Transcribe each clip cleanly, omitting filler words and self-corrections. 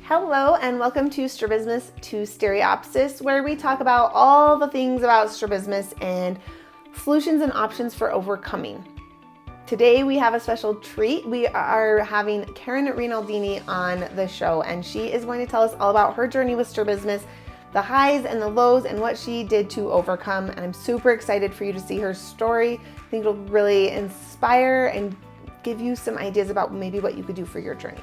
Hello and welcome to Strabismus to Stereopsis, where we talk about all the things about strabismus and solutions and options for overcoming. Today we have a special treat. We are having Caryn Rinaldini on the show, and she is going to tell us all about her journey with strabismus, the highs and the lows, and what she did to overcome. And I'm super excited for you to see her story. I think it'll really inspire and give you some ideas about maybe what you could do for your journey.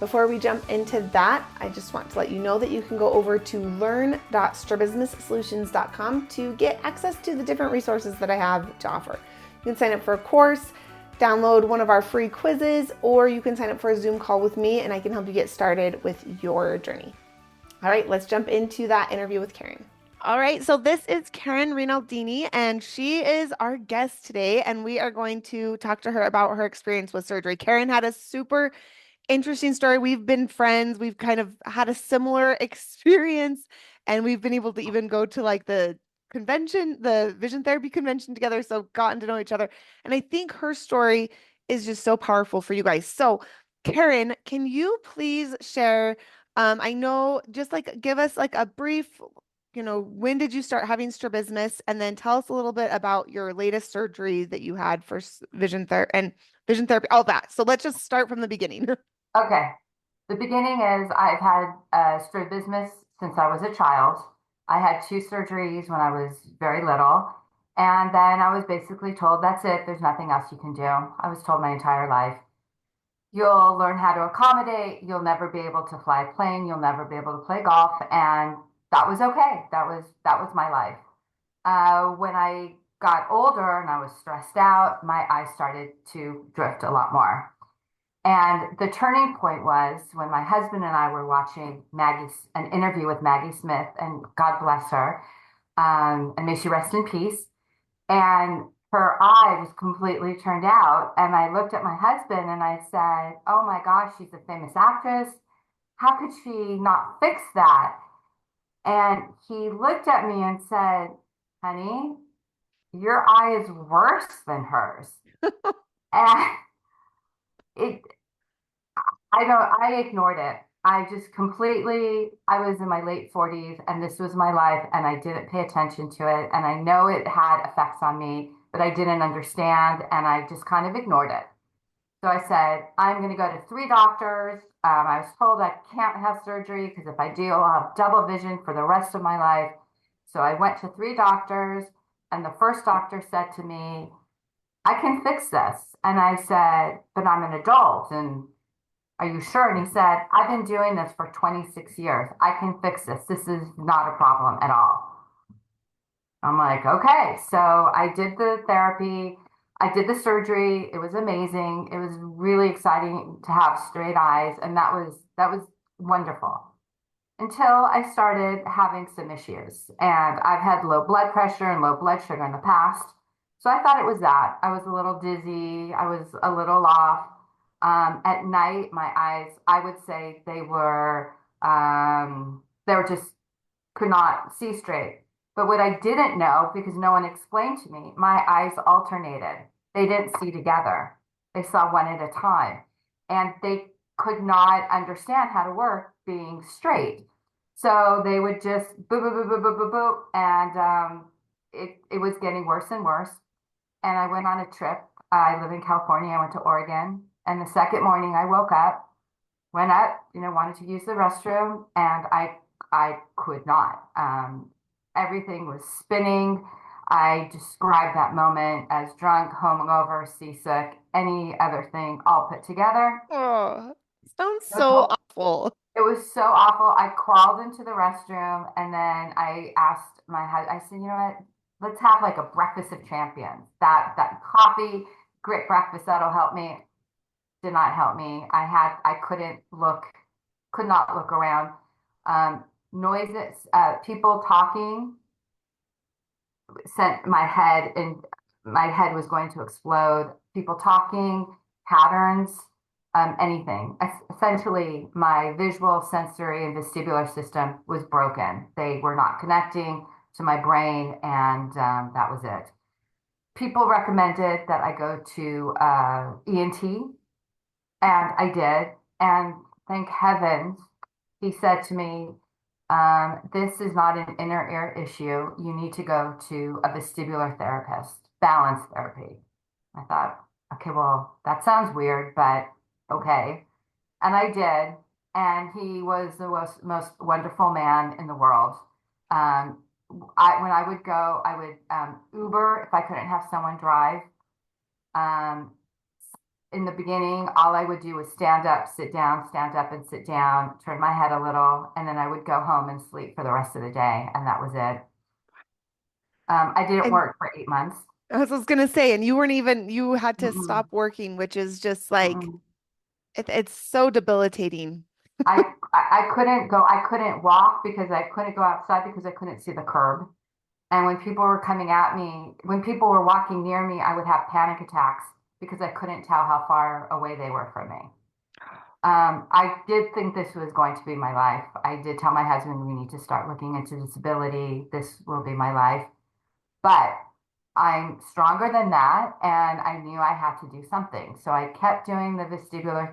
Before we jump into that, I just want to let you know that you can go over to learn.strabismussolutions.com to get access to the different resources that I have to offer. You can sign up for a course, download one of our free quizzes, or you can sign up for a Zoom call with me and I can help you get started with your journey. All right, let's jump into that interview with Caryn. All right, so this is Caryn Rinaldini, and she is our guest today, and we are going to talk to her about her experience with surgery. Caryn had a super interesting story. We've been friends. We've kind of had a similar experience, and we've been able to even go to like the convention, the vision therapy convention together. So gotten to know each other. And I think her story is just so powerful for you guys. So Caryn, can you please share, I know, just like give us like a brief, when did you start having strabismus? And then tell us a little bit about your latest surgery that you had for vision therapy, all that. So let's just start from the beginning. Okay. The beginning is I've had strabismus since I was a child. I had two surgeries when I was very little. And then I was basically told, that's it. There's nothing else you can do. I was told my entire life, you'll learn how to accommodate. You'll never be able to fly a plane. You'll never be able to play golf. And that was okay. That was my life. When I got older and I was stressed out, my eyes started to drift a lot more. And the turning point was when my husband and I were watching an interview with Maggie Smith, and God bless her, and may she rest in peace. And her eye was completely turned out. And I looked at my husband and I said, oh my gosh, she's a famous actress. How could she not fix that? And he looked at me and said, honey, your eye is worse than hers. And it I ignored it. I just completely, I was in my late 40s and this was my life and I didn't pay attention to it. And I know it had effects on me, but I didn't understand and I just kind of ignored it. So I said, I'm going to go to three doctors. I was told I can't have surgery because if I do, I'll have double vision for the rest of my life. So I went to three doctors and the first doctor said to me, I can fix this. And I said, but I'm an adult and are you sure? And he said, I've been doing this for 26 years. I can fix this. This is not a problem at all. I'm like, okay. So I did the therapy. I did the surgery. It was amazing. It was really exciting to have straight eyes. And that was wonderful until I started having some issues. And I've had low blood pressure and low blood sugar in the past. So I thought it was that. I was a little dizzy. I was a little off. At night, my eyes, I would say they were just could not see straight. But what I didn't know, because no one explained to me, my eyes alternated. They didn't see together. They saw one at a time. And they could not understand how to work being straight. So they would just boop, boop, boop, boop, boop, boop, boop. And it was getting worse and worse. And I went on a trip. I live in California. I went to Oregon. And the second morning I woke up, went up, wanted to use the restroom, and I could not. Everything was spinning. I described that moment as drunk, hungover, seasick, any other thing all put together. Oh, sounds It was so hor- awful. it was so awful. I crawled into the restroom and then I asked my husband, I said, you know what? Let's have like a breakfast of champions. That coffee, great breakfast, that'll help me. Did not help me. I could not look around. Noises, people talking sent my head and my head was going to explode. People talking, patterns, anything. Essentially, my visual, sensory, and vestibular system was broken. They were not connecting to my brain, and that was it. People recommended that I go to ENT, and I did. And thank heavens, he said to me, this is not an inner ear issue. You need to go to a vestibular therapist, balance therapy. I thought, okay, well, that sounds weird, but okay. And I did. And he was the most wonderful man in the world. Um, when I would go, I would Uber if I couldn't have someone drive. Um, in the beginning, all I would do was stand up, sit down, stand up and sit down, turn my head a little, and then I would go home and sleep for the rest of the day. And that was it. I didn't And work for 8 months. I was gonna say, and you weren't even, you had to Mm-mm, stop working, which is just like, mm-mm. it's so debilitating. I couldn't go, I couldn't walk because I couldn't go outside because I couldn't see the curb. And when people were coming at me, when people were walking near me, I would have panic attacks because I couldn't tell how far away they were from me. I did think this was going to be my life. I did tell my husband we need to start looking into disability. This will be my life. But I'm stronger than that, and I knew I had to do something. So I kept doing the vestibular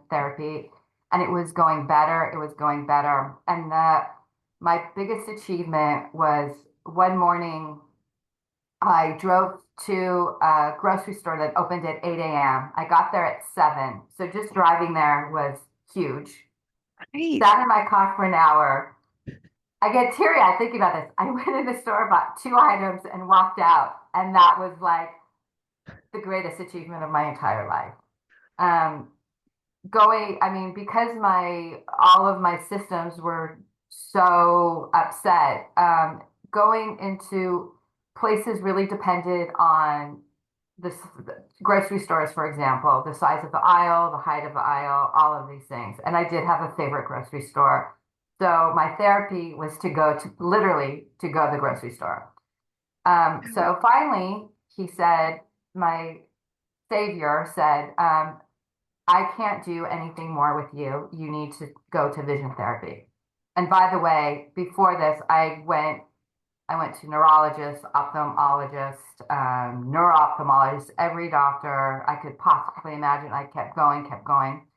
therapy, and it was going better. It was going better. And my biggest achievement was one morning I drove to a grocery store that opened at 8 a.m. I got there at 7. So just driving there was huge. Right. Sat in my car for an hour. I get teary-eyed thinking about this. I went in the store, bought 2 items, and walked out. And that was like the greatest achievement of my entire life. Um, I mean, because all of my systems were so upset, going into places really depended on the grocery stores, for example, the size of the aisle, the height of the aisle, all of these things. And I did have a favorite grocery store. So my therapy was to go to literally to go to the grocery store. So finally, he said, my savior said, I can't do anything more with you. You need to go to vision therapy. And by the way, before this, I went to neurologist, ophthalmologist, neuro-ophthalmologist, every doctor I could possibly imagine. I kept going, kept going.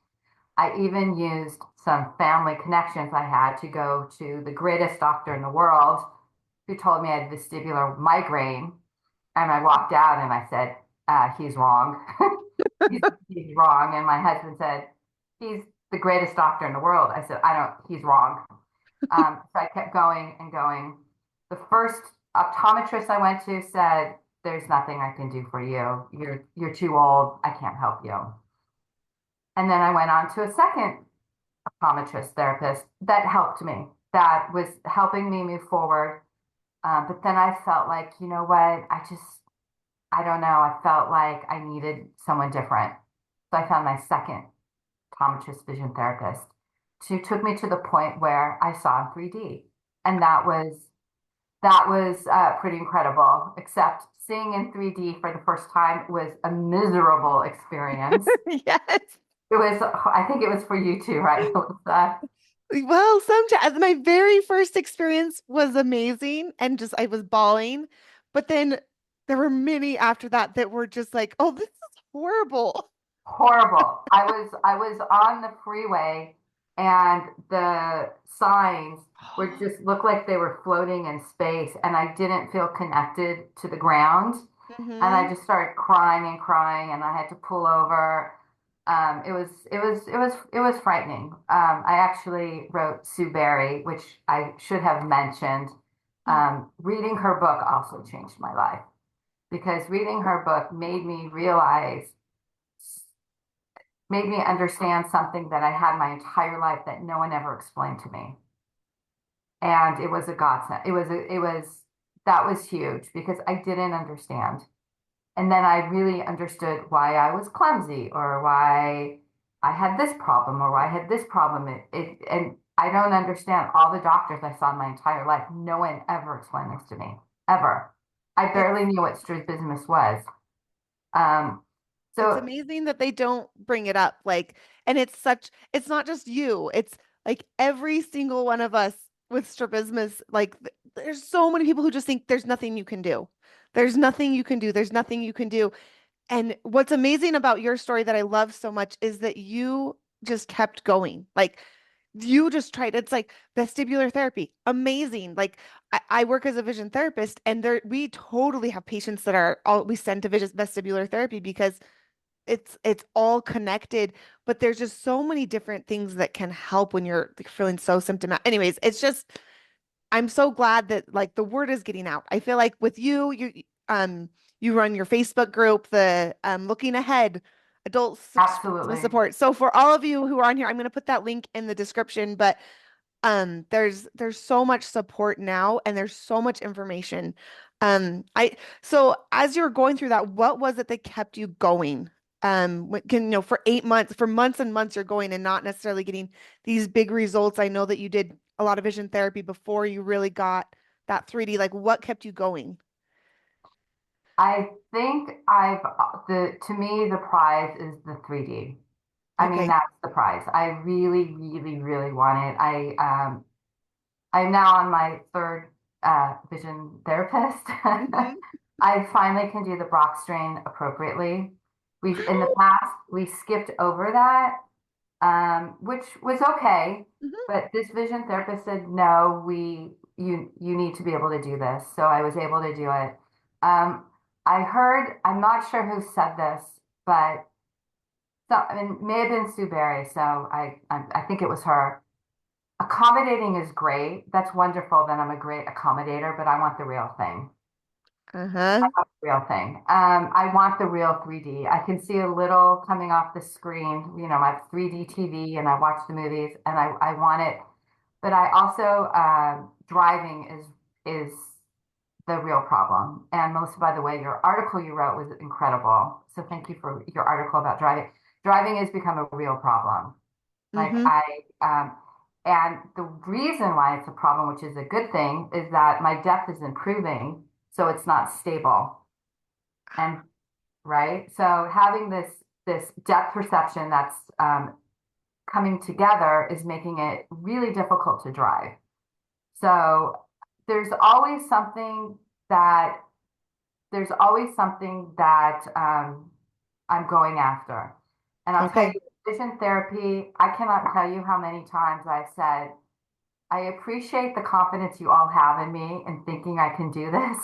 I even used some family connections I had to go to the greatest doctor in the world who told me I had vestibular migraine. And I walked out and I said, he's wrong. He's wrong. And my husband said, he's the greatest doctor in the world. I said, he's wrong. So I kept going and going. The first optometrist I went to said, there's nothing I can do for you. You're too old. I can't help you. And then I went on to a second optometrist therapist that helped me, that was helping me move forward. But then I felt like, you know what? I don't know. I felt like I needed someone different. So I found my second optometrist vision therapist. She took me to the point where I saw in 3D. And that was pretty incredible, except seeing in 3D for the first time was a miserable experience. Yes. I think it was for you too, right, Melissa? Well, sometimes my very first experience was amazing and just I was bawling, but then there were many after that that were just like, oh, this is horrible. Horrible. I was on the freeway and the signs were just looked like they were floating in space and I didn't feel connected to the ground. And I Hmm. just started crying and crying and I had to pull over. It was frightening. I actually wrote Sue Berry, which I should have mentioned. Reading her book also changed my life because reading her book made me understand something that I had my entire life that no one ever explained to me. And it was a godsend. That was huge because I didn't understand. And then I really understood why I was clumsy or why I had this problem or why I had this problem. And I don't understand all the doctors I saw in my entire life. No one ever explained this to me, ever. I It's barely knew what strabismus was. Um, it's so amazing that they don't bring it up. Like, and it's not just you, it's like every single one of us with strabismus, like there's so many people who just think there's nothing you can do. There's nothing you can do. There's nothing you can do. And what's amazing about your story that I love so much is that you just kept going. Like you just tried, it's like vestibular therapy, amazing. Like I work as a vision therapist, and there we totally have patients that are all we send to vision vestibular therapy because it's all connected, but there's just so many different things that can help when you're like, feeling so symptomatic. Anyways, it's just I'm so glad that like the word is getting out. I feel like with you, um you run your Facebook group, the looking ahead adult Strabismus Absolutely. support. So for all of you who are on here, I'm going to put that link in the description, but there's so much support now and there's so much information. I so as you're going through that, what was it that kept you going? Can, for 8 months, for months and months you're going and not necessarily getting these big results. I know that you did a lot of vision therapy before you really got that 3D. Like what kept you going? I think I've the to me the prize is the 3D. I mean, Okay. that's the prize. I really, really, really want it. I'm now on my third vision therapist. Hmm. I finally can do the Brock strain appropriately. We in the past we skipped over that, which was okay. Hmm. But this vision therapist said, no, you need to be able to do this. So I was able to do it. Um, I heard, I'm not sure who said this, but so I mean, it may have been Sue Berry. So I think it was her. Accommodating is great. That's wonderful. Then I'm a great accommodator, but I want the real thing. Uh-huh. Real thing. I want the real 3D. I can see a little coming off the screen. You know, my 3D TV, and I watch the movies, and I want it. But I also driving is the real problem. And most, by the way, your article you wrote was incredible. So thank you for your article about driving. Driving has become a real problem. Like Hmm. I, and the reason why it's a problem, which is a good thing, is that my depth is improving, so it's not stable. And right, so having this depth perception that's coming together is making it really difficult to drive. So there's always something that there's always something that I'm going after. And I'll tell Okay. you, vision therapy, I cannot tell you how many times I've said, I appreciate the confidence you all have in me and thinking I can do this,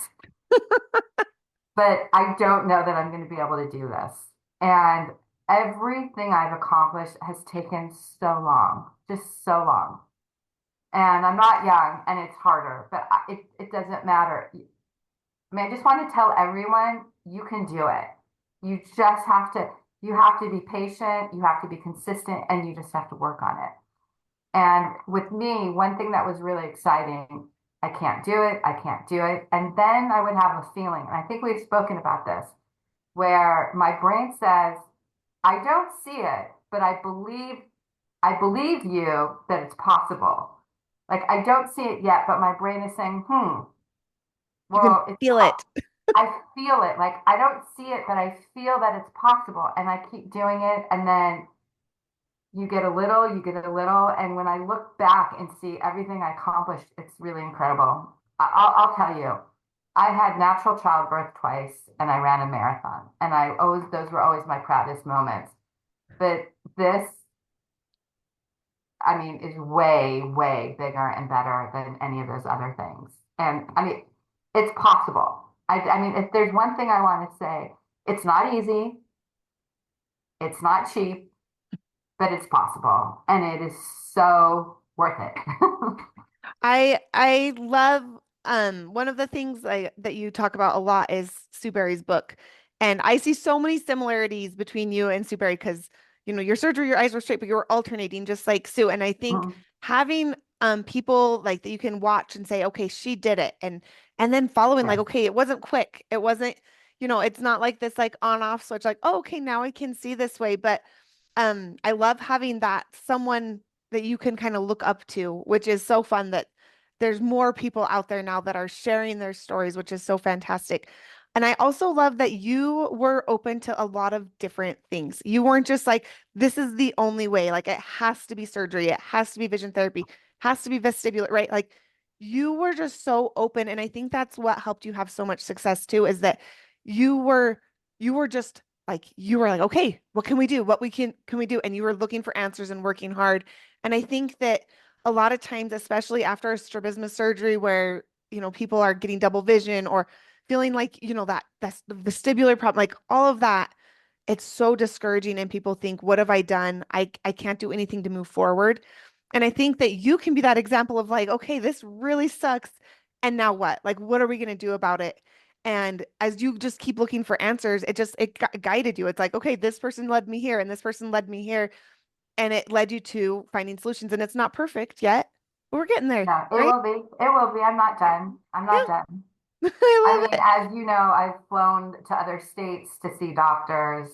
but I don't know that I'm going to be able to do this. And everything I've accomplished has taken so long, just so long. And I'm not young and it's harder, but it doesn't matter. I mean, I just want to tell everyone you can do it. You just you have to be patient, you have to be consistent, and you just have to work on it. And with me, one thing that was really exciting, I can't do it, I can't do it. And then I would have a feeling, and I think we've spoken about this, where my brain says, I don't see it, but I believe you that it's possible. Like I don't see it yet, but my brain is saying, You can well, feel it. I feel it. Like I don't see it, but I feel that it's possible. And I keep doing it. And then you get a little. And when I look back and see everything I accomplished, it's really incredible. I'll tell you, I had natural childbirth twice and I ran a marathon. And those were always my proudest moments. But this, I mean, is way, way bigger and better than any of those other things. And I mean, it's possible. I mean, if there's one thing I want to say, it's not easy, it's not cheap, but it's possible. And it is so worth it. I love one of the things that you talk about a lot is Sue Berry's book. And I see so many similarities between you and Sue Berry because your surgery, your eyes were straight, but you were alternating just like Sue. And I think having people like that you can watch and say, okay, she did it, and then following like, Yes. okay, it wasn't quick. It wasn't, it's not like this like on off switch, like, oh, okay, now I can see this way. But I love having that someone that you can kind of look up to, which is so fun that there's more people out there now that are sharing their stories, which is so fantastic. And I also love that you were open to a lot of different things. You weren't just like, this is the only way. Like it has to be surgery, it has to be vision therapy, has to be vestibular, right? Like you were just so open. And I think that's what helped you have so much success too, is that you were you were just like you were like, okay, what can we do? What can we do? And you were looking for answers and working hard. And I think that a lot of times, especially after a strabismus surgery where, people are getting double vision or feeling like, that's the vestibular problem, like all of that, it's so discouraging and people think, what have I done? I can't do anything to move forward. And I think that you can be that example of like, okay, this really sucks. And now what? Like, what are we going to do about it? And as you just keep looking for answers, it guided you. It's like, okay, this person led me here and this person led me here. And it led you to finding solutions. And it's not perfect yet, but we're getting there, No, it right? will be. It will be. I'm not done. I'm not Yeah, done. I I love mean, it. as you know, I've flown to other states to see doctors.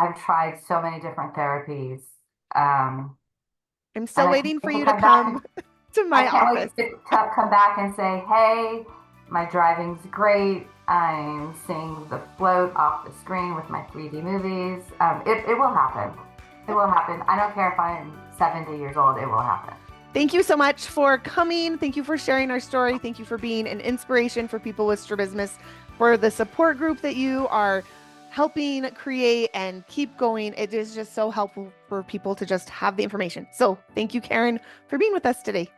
I've tried so many different therapies. Um, I'm and still I can't waiting for wait you to to come back come and to I my can't office. wait to come back and say, hey, my driving's great. I'm seeing the float off the screen with my 3D movies. It will happen. It will happen. I don't care if I'm 70 years old, it will happen. Thank you so much for coming. Thank you for sharing our story. Thank you for being an inspiration for people with strabismus, for the support group that you are helping create and keep going. It is just so helpful for people to just have the information. So thank you, Caryn, for being with us today.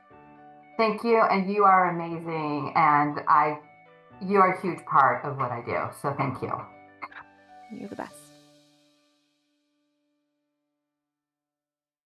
Thank you, and you are amazing. And you are a huge part of what I do. So thank you. You're the best.